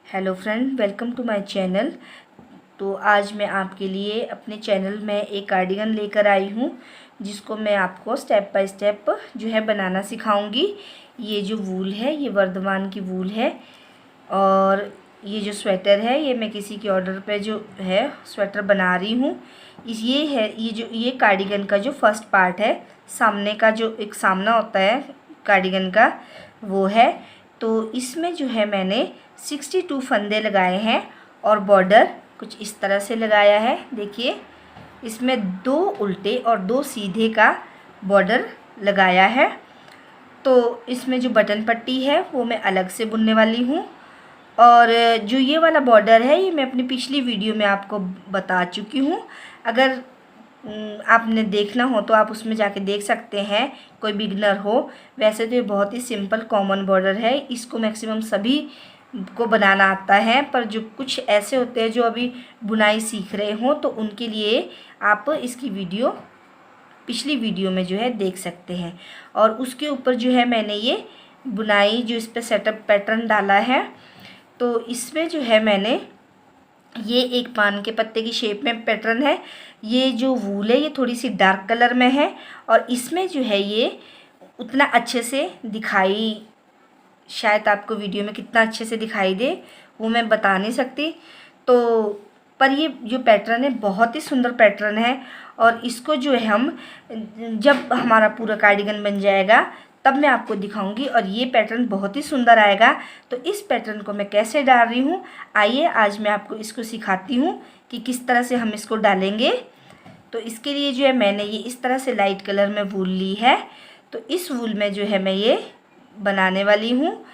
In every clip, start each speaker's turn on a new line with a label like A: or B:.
A: Hello friend, welcome to my channel. तो आज मैं आपके लिए अपने चैनल में एक कार्डिगन लेकर आई हूँ, जिसको मैं आपको स्टेप बाय स्टेप जो है बनाना सिखाऊंगी। ये जो वूल है ये वर्धमान की वूल है, और ये जो स्वेटर है ये मैं किसी के ऑर्डर पे जो है स्वेटर बना रही हूँ। ये कार्डिगन का जो फर्स्ट पार्ट है, सामने का जो एक सामना होता है कार्डिगन का, वो है। तो इसमें जो है मैंने 62 फंदे लगाए हैं और बॉर्डर कुछ इस तरह से लगाया है। देखिए, इसमें 2 उल्टे और 2 सीधे का बॉर्डर लगाया है। तो इसमें जो बटन पट्टी है वो मैं अलग से बुनने वाली हूँ, और जो ये वाला बॉर्डर है ये मैं अपनी पिछली वीडियो में आपको बता चुकी हूँ। अगर आपने देखना हो तो आप उसमें जाके देख सकते हैं, कोई बिगनर हो। वैसे तो ये बहुत ही सिंपल कॉमन बॉर्डर है, इसको मैक्सिमम सभी को बनाना आता है, पर जो कुछ ऐसे होते हैं जो अभी बुनाई सीख रहे हों तो उनके लिए आप इसकी पिछली वीडियो में जो है देख सकते हैं। और उसके ऊपर जो है मैंने ये बुनाई जो इस पर सेटअप पैटर्न डाला है। तो इसमें जो है मैंने ये एक पान के पत्ते की शेप में पैटर्न है। ये जो वूल है ये थोड़ी सी डार्क कलर में है, और इसमें जो है ये उतना अच्छे से दिखाई, शायद आपको वीडियो में कितना अच्छे से दिखाई दे वो मैं बता नहीं सकती। तो पर ये जो पैटर्न है बहुत ही सुंदर पैटर्न है, और इसको जो है हम जब हमारा पूरा कार्डिगन बन जाएगा तब मैं आपको दिखाऊंगी, और ये पैटर्न बहुत ही सुंदर आएगा। तो इस पैटर्न को मैं कैसे डाल रही हूँ, आइए आज मैं आपको इसको सिखाती हूँ कि किस तरह से हम इसको डालेंगे। तो इसके लिए जो है मैंने ये इस तरह से लाइट कलर में वूल ली है। तो इस वूल में जो है मैं ये बनाने वाली हूँ,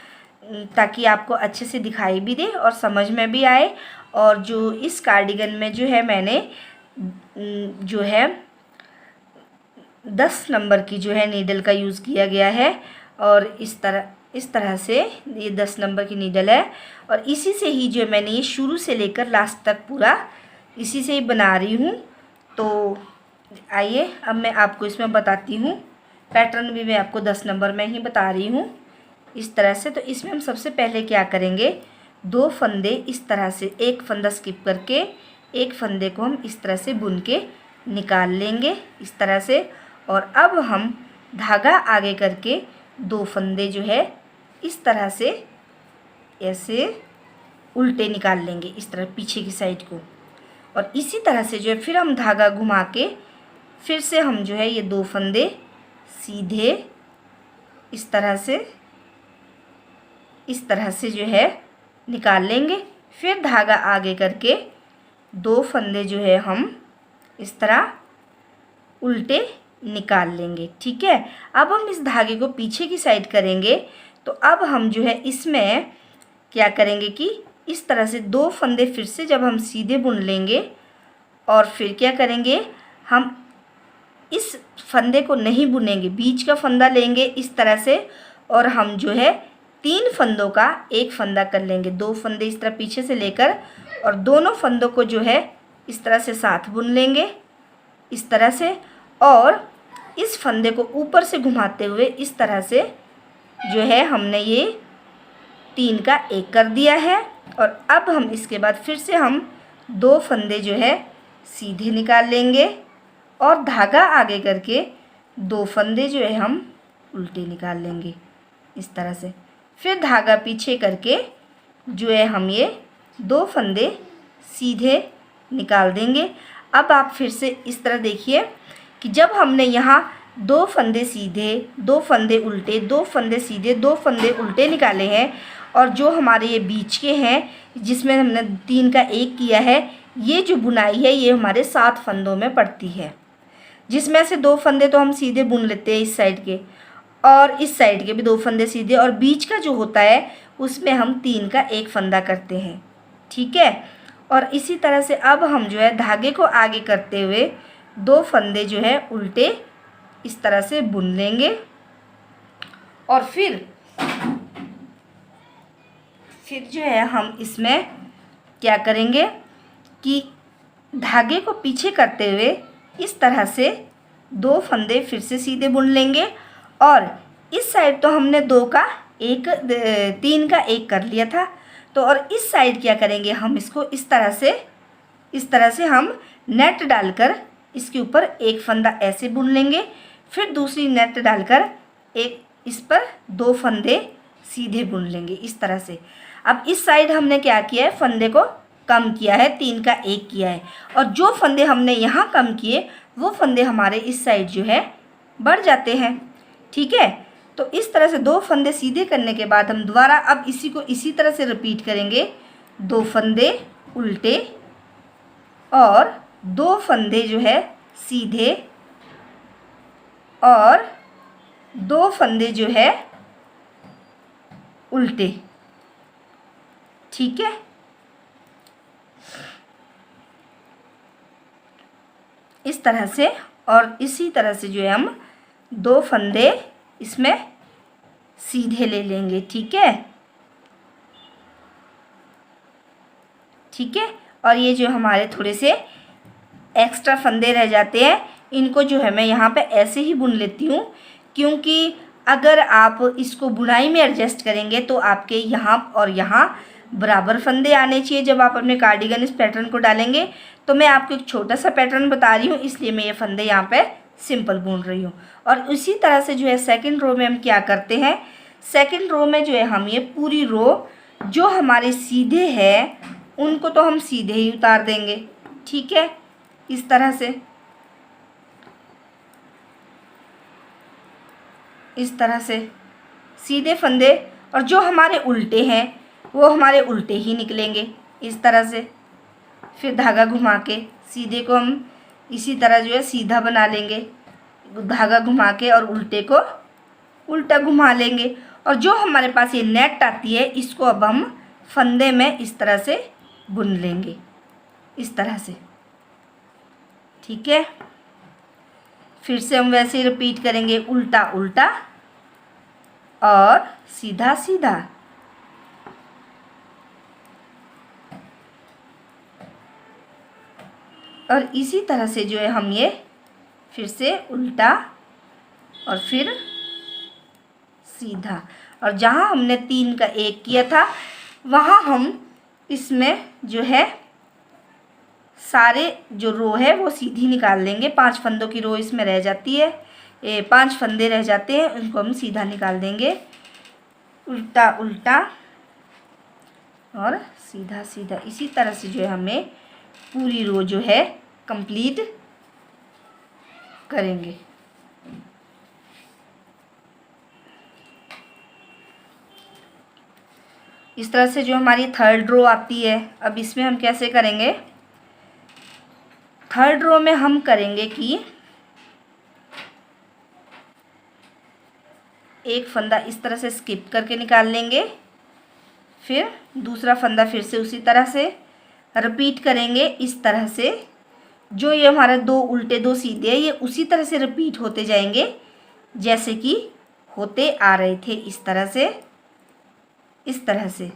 A: ताकि आपको अच्छे से दिखाई भी दे और समझ में भी आए। और जो इस कार्डिगन में जो है मैंने जो है 10 नंबर की जो है नीडल का यूज़ किया गया है, और इस तरह से ये 10 नंबर की नीडल है, और इसी से ही जो मैंने ये शुरू से लेकर लास्ट तक पूरा इसी से ही बना रही हूँ। तो आइए अब मैं आपको इसमें बताती हूँ। पैटर्न भी मैं आपको 10 नंबर में ही बता रही हूँ इस तरह से। तो इसमें हम सबसे पहले क्या करेंगे, 2 फंदे इस तरह से, एक फंदा स्किप करके एक फंदे को हम इस तरह से बुन के निकाल लेंगे इस तरह से। और अब हम धागा आगे करके 2 फंदे जो है इस तरह से ऐसे उल्टे निकाल लेंगे, इस तरह पीछे की साइड को। और इसी तरह से जो है फिर हम धागा घुमा के फिर से हम जो है ये 2 फंदे सीधे इस तरह से जो है निकाल लेंगे। फिर धागा आगे करके 2 फंदे जो है हम इस तरह उल्टे निकाल लेंगे। ठीक है, अब हम इस धागे को पीछे की साइड करेंगे। तो अब हम जो है इसमें क्या करेंगे कि इस तरह से 2 फंदे फिर से जब हम सीधे बुन लेंगे, और फिर क्या करेंगे, हम इस फंदे को नहीं बुनेंगे, बीच का फंदा लेंगे इस तरह से, और हम जो है 3 फंदों का एक फंदा कर लेंगे। 2 फंदे इस तरह पीछे से लेकर और दोनों फंदों को जो है इस तरह से साथ बुन लेंगे इस तरह से, और इस फंदे को ऊपर से घुमाते हुए इस तरह से जो है हमने ये 3 का एक कर दिया है। और अब हम इसके बाद फिर से हम 2 फंदे जो है सीधे निकाल लेंगे, और धागा आगे करके 2 फंदे जो है हम उल्टे निकाल लेंगे इस तरह से। फिर धागा पीछे करके जो है हम ये 2 फंदे सीधे निकाल देंगे। अब आप फिर से इस तरह देखिए कि जब हमने यहाँ 2 फंदे सीधे, 2 फंदे उल्टे, 2 फंदे सीधे, 2 फंदे उल्टे निकाले हैं, और जो हमारे ये बीच के हैं जिसमें हमने 3 का एक किया है, ये जो बुनाई है ये हमारे 7 फंदों में पड़ती है, जिसमें से 2 फंदे तो हम सीधे बुन लेते हैं इस साइड के, और इस साइड के भी 2 फंदे सीधे, और बीच का जो होता है उसमें हम 3 का एक फंदा करते हैं। ठीक है, और इसी तरह से अब हम जो है धागे को आगे करते हुए 2 फंदे जो है उल्टे इस तरह से बुन लेंगे, और फिर जो है हम इसमें क्या करेंगे कि धागे को पीछे करते हुए इस तरह से 2 फंदे फिर से सीधे बुन लेंगे, और इस साइड तो हमने 3 का एक कर लिया था, तो और इस साइड क्या करेंगे, हम इसको इस तरह से हम नेट डालकर इसके ऊपर एक फंदा ऐसे बुन लेंगे, फिर दूसरी नेट डालकर एक इस पर 2 फंदे सीधे बुन लेंगे इस तरह से। अब इस साइड हमने क्या किया है, फंदे को कम किया है, 3 का 1 किया है, और जो फंदे हमने यहाँ कम किए वो फंदे हमारे इस साइड जो है बढ़ जाते हैं। ठीक है, तो इस तरह से 2 फंदे सीधे करने के बाद हम दोबारा अब इसी को इसी तरह से रिपीट करेंगे। 2 फंदे उल्टे और 2 फंदे जो है सीधे और 2 फंदे जो है उल्टे। ठीक है, इस तरह से, और इसी तरह से जो है हम 2 फंदे इसमें सीधे ले लेंगे। ठीक है, ठीक है, और ये जो हमारे थोड़े से एक्स्ट्रा फंदे रह जाते हैं इनको जो है मैं यहाँ पे ऐसे ही बुन लेती हूँ, क्योंकि अगर आप इसको बुनाई में एडजस्ट करेंगे तो आपके यहाँ और यहाँ बराबर फंदे आने चाहिए जब आप अपने कार्डिगन इस पैटर्न को डालेंगे। तो मैं आपको एक छोटा सा पैटर्न बता रही हूँ, इसलिए मैं ये फंदे यहाँ पे सिंपल बुन रही हूँ। और उसी तरह से जो है सेकंड रो में हम क्या करते हैं, सेकंड रो में जो है हम ये पूरी रो जो हमारे सीधे है उनको तो हम सीधे ही उतार देंगे। ठीक है, इस तरह से, इस तरह से सीधे फंदे, और जो हमारे उल्टे हैं वो हमारे उल्टे ही निकलेंगे इस तरह से। फिर धागा घुमा के सीधे को हम इसी तरह जो है सीधा बना लेंगे, धागा घुमा के, और उल्टे को उल्टा घुमा लेंगे। और जो हमारे पास ये नेट आती है इसको अब हम फंदे में इस तरह से बुन लेंगे, इस तरह से। ठीक है, फिर से हम वैसे ही रिपीट करेंगे, उल्टा उल्टा और सीधा सीधा। और इसी तरह से जो है हम ये फिर से उल्टा और फिर सीधा, और जहाँ हमने 3 का 1 किया था वहाँ हम इसमें जो है सारे जो रो है वो सीधी निकाल देंगे। 5 फंदों की रो इसमें रह जाती है, 5 फंदे रह जाते हैं, उनको हम सीधा निकाल देंगे। उल्टा उल्टा और सीधा सीधा, इसी तरह से जो है हमें पूरी रो जो है कंप्लीट करेंगे। इस तरह से जो हमारी थर्ड रो आती है, अब इसमें हम कैसे करेंगे, थर्ड रो में हम करेंगे कि एक फंदा इस तरह से स्किप करके निकाल लेंगे, फिर दूसरा फंदा फिर से उसी तरह से रिपीट करेंगे। इस तरह से जो ये हमारा 2 उल्टे 2 सीधे ये उसी तरह से रिपीट होते जाएंगे जैसे कि होते आ रहे थे, इस तरह से, इस तरह से।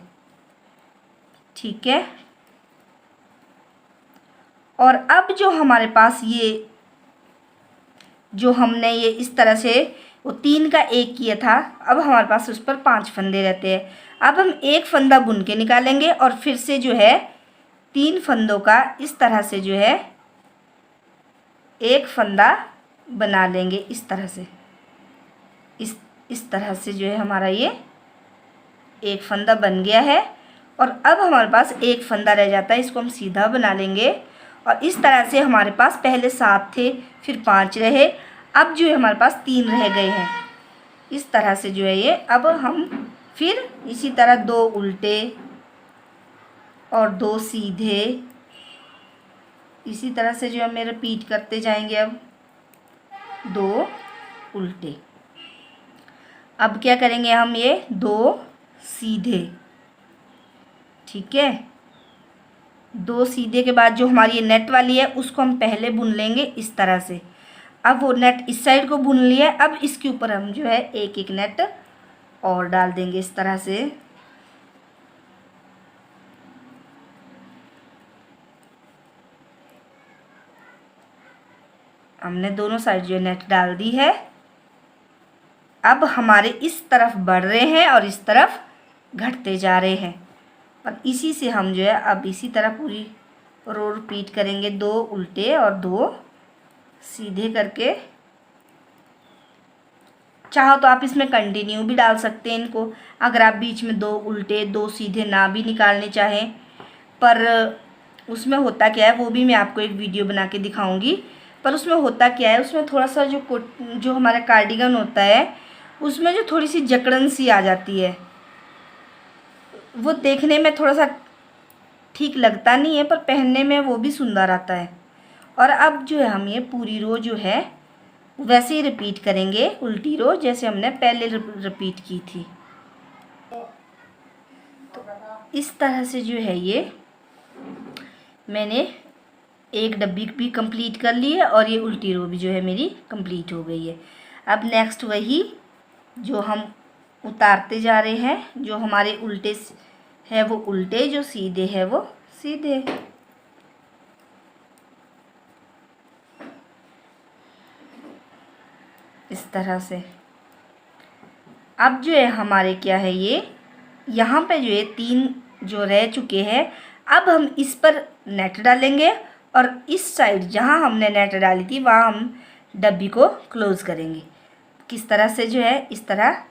A: ठीक है, और अब जो हमारे पास ये जो हमने ये इस तरह से वो 3 का 1 किया था, अब हमारे पास उस पर 5 फंदे रहते हैं। अब हम एक फंदा बुन के निकालेंगे और फिर से जो है 3 फंदों का इस तरह से जो है एक फंदा बना लेंगे, इस तरह से, इस तरह से जो है हमारा ये एक फंदा बन गया है। और अब हमारे पास एक फंदा रह जाता है, इसको हम सीधा बना लेंगे। और इस तरह से हमारे पास पहले 7 थे, फिर 5 रहे, अब जो है हमारे पास 3 रह गए हैं। इस तरह से जो है ये, अब हम फिर इसी तरह 2 उल्टे और 2 सीधे, इसी तरह से जो हमें रिपीट करते जाएंगे। अब 2 उल्टे, अब क्या करेंगे हम, ये 2 सीधे। ठीक है, 2 सीधे के बाद जो हमारी ये नेट वाली है उसको हम पहले बुन लेंगे इस तरह से। अब वो नेट इस साइड को बुन लिया, अब इसके ऊपर हम जो है एक एक नेट और डाल देंगे इस तरह से। हमने दोनों साइड जो नेट डाल दी है। अब हमारे इस तरफ बढ़ रहे हैं और इस तरफ घटते जा रहे हैं। और इसी से हम जो है अब इसी तरह पूरी रो रिपीट करेंगे, 2 उल्टे और 2 सीधे करके। चाहो तो आप इसमें कंटिन्यू भी डाल सकते हैं इनको, अगर आप बीच में 2 उल्टे 2 सीधे ना भी निकालने चाहें। पर उसमें होता क्या है वो भी मैं आपको एक वीडियो बना के दिखाऊंगी। पर उसमें होता क्या है, उसमें थोड़ा सा जो हमारा कार्डिगन होता है उसमें जो थोड़ी सी जकड़न सी आ जाती है, वो देखने में थोड़ा सा ठीक लगता नहीं है, पर पहनने में वो भी सुंदर आता है। और अब जो है हम ये पूरी रो जो है वैसे ही रिपीट करेंगे, उल्टी रो जैसे हमने पहले रिपीट की थी। तो इस तरह से जो है ये मैंने एक डब्बी भी कंप्लीट कर ली है और ये उल्टी रो भी जो है मेरी कंप्लीट हो गई है। अब नेक्स्ट वही जो हम उतारते जा रहे हैं, जो हमारे उल्टे है वो उल्टे, जो सीधे है वो सीधे। इस तरह से अब जो है हमारे क्या है, ये यहाँ पे जो है 3 जो रह चुके हैं, अब हम इस पर नेट डालेंगे और इस साइड जहाँ हमने नेट डाली थी वहाँ हम डब्बी को क्लोज़ करेंगे। किस तरह से जो है, इस तरह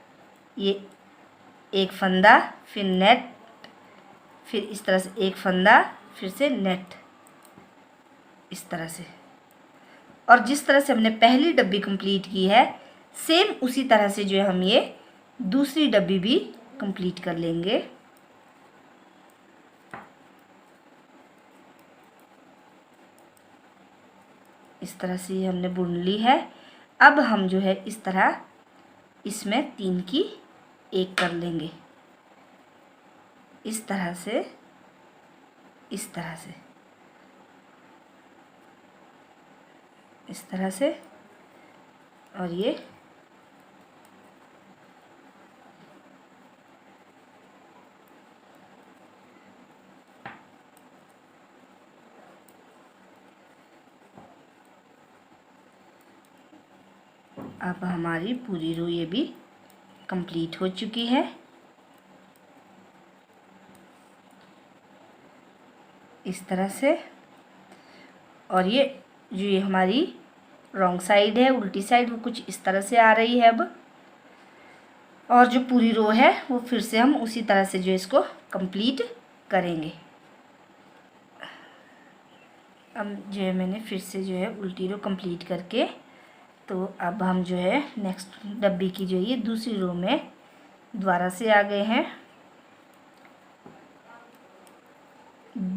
A: ये एक फंदा, फिर नेट, फिर इस तरह से एक फंदा, फिर से नेट, इस तरह से। और जिस तरह से हमने पहली डब्बी कंप्लीट की है सेम उसी तरह से जो है हम ये दूसरी डब्बी भी कंप्लीट कर लेंगे। इस तरह से हमने बुन ली है। अब हम जो है इस तरह इसमें 3 की 1 कर लेंगे, इस तरह से, इस तरह से, इस तरह से। और ये अब हमारी पूरी रो ये भी कंप्लीट हो चुकी है। इस तरह से। और ये जो ये हमारी रॉन्ग साइड है, उल्टी साइड, वो कुछ इस तरह से आ रही है अब। और जो पूरी रो है वो फिर से हम उसी तरह से जो इसको कंप्लीट करेंगे। अब जो है मैंने फिर से जो है उल्टी रो कंप्लीट करके, तो अब हम जो है नेक्स्ट डब्बी की जो ये दूसरी रो में दोबारा से आ गए हैं,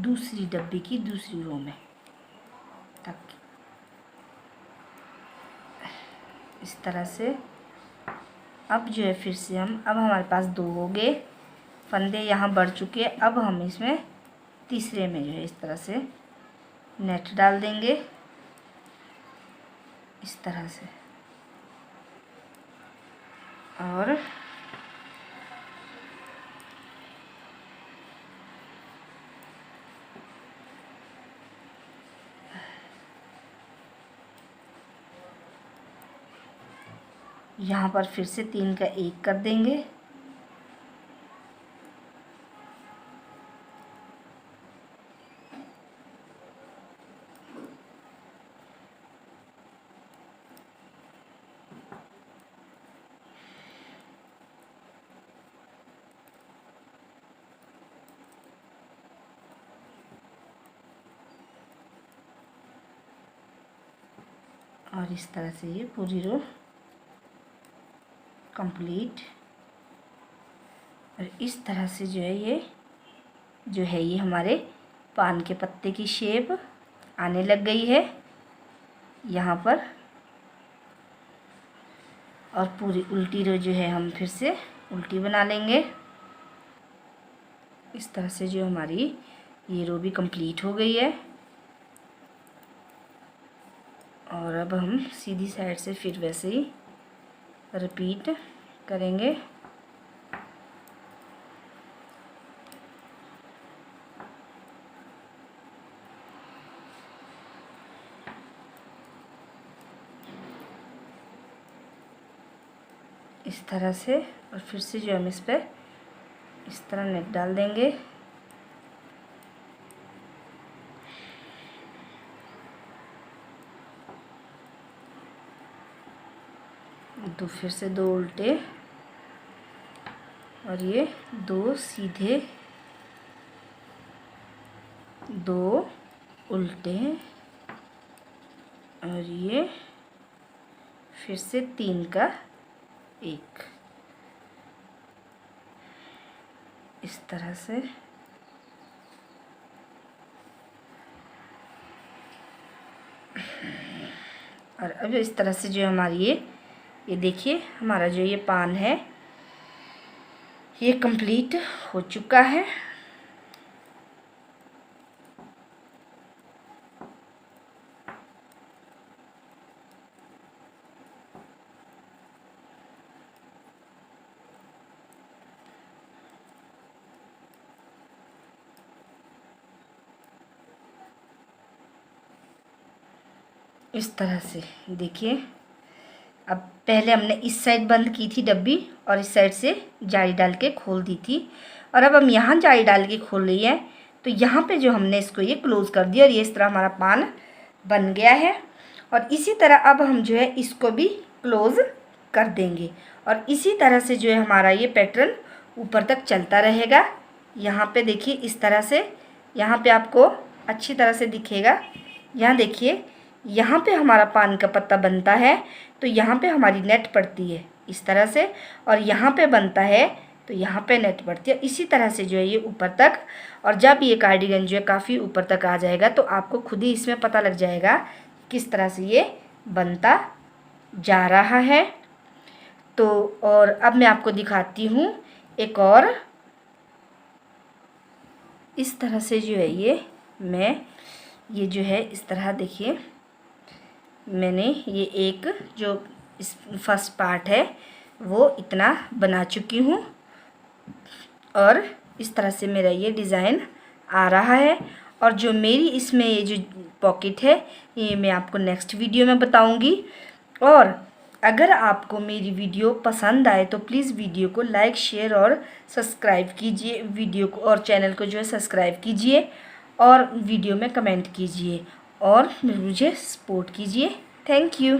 A: दूसरी डब्बी की दूसरी रो में तक, इस तरह से। अब जो है फिर से हम, अब हमारे पास 2 हो गए फंदे यहाँ बढ़ चुके। अब हम इसमें तीसरे में जो है इस तरह से नेट डाल देंगे, इस तरह से। और यहाँ पर फिर से 3 का 1 कर देंगे। और इस तरह से ये पूरी रो कंप्लीट। और इस तरह से जो है ये हमारे पान के पत्ते की शेप आने लग गई है यहाँ पर। और पूरी उल्टी रो जो है हम फिर से उल्टी बना लेंगे, इस तरह से जो हमारी ये रो भी कंप्लीट हो गई है। और अब हम सीधी साइड से फिर वैसे ही रिपीट करेंगे। इस तरह से। और फिर से जो हम इस पर इस तरह नेट डाल देंगे, तो फिर से 2 उल्टे और ये 2 सीधे, 2 उल्टे और ये फिर से 3 का 1, इस तरह से। और अब इस तरह से जो हमारी ये देखिए हमारा जो ये पान है ये कंप्लीट हो चुका है। इस तरह से देखिए, अब पहले हमने इस साइड बंद की थी डब्बी और इस साइड से जाली डाल के खोल दी थी, और अब हम यहाँ जाली डाल के खोल रही है। तो यहाँ पे जो हमने इसको ये क्लोज़ कर दिया और ये इस तरह हमारा पान बन गया है। और इसी तरह अब हम जो है इसको भी क्लोज़ कर देंगे और इसी तरह से जो है हमारा ये पैटर्न ऊपर तक चलता रहेगा। यहाँ पे देखिए इस तरह से, यहाँ पे आपको अच्छी तरह से दिखेगा। यहाँ देखिए यहाँ पे हमारा पान का पत्ता बनता है तो यहाँ पे हमारी नेट पड़ती है इस तरह से, और यहाँ पे बनता है तो यहाँ पे नेट पड़ती है। इसी तरह से जो है ये ऊपर तक, और जब ये कार्डिगन जो है काफ़ी ऊपर तक आ जाएगा तो आपको खुद ही इसमें पता लग जाएगा किस तरह से ये बनता जा रहा है। तो और अब मैं आपको दिखाती हूँ एक और, इस तरह से जो है ये जो है इस तरह देखिए मैंने ये एक जो इस फर्स्ट पार्ट है वो इतना बना चुकी हूँ और इस तरह से मेरा ये डिज़ाइन आ रहा है। और जो मेरी इसमें ये जो पॉकेट है ये मैं आपको नेक्स्ट वीडियो में बताऊँगी। और अगर आपको मेरी वीडियो पसंद आए तो प्लीज़ वीडियो को लाइक शेयर और सब्सक्राइब कीजिए, वीडियो को और चैनल को जो है सब्सक्राइब कीजिए और वीडियो में कमेंट कीजिए और मुझे सपोर्ट कीजिए। Thank you.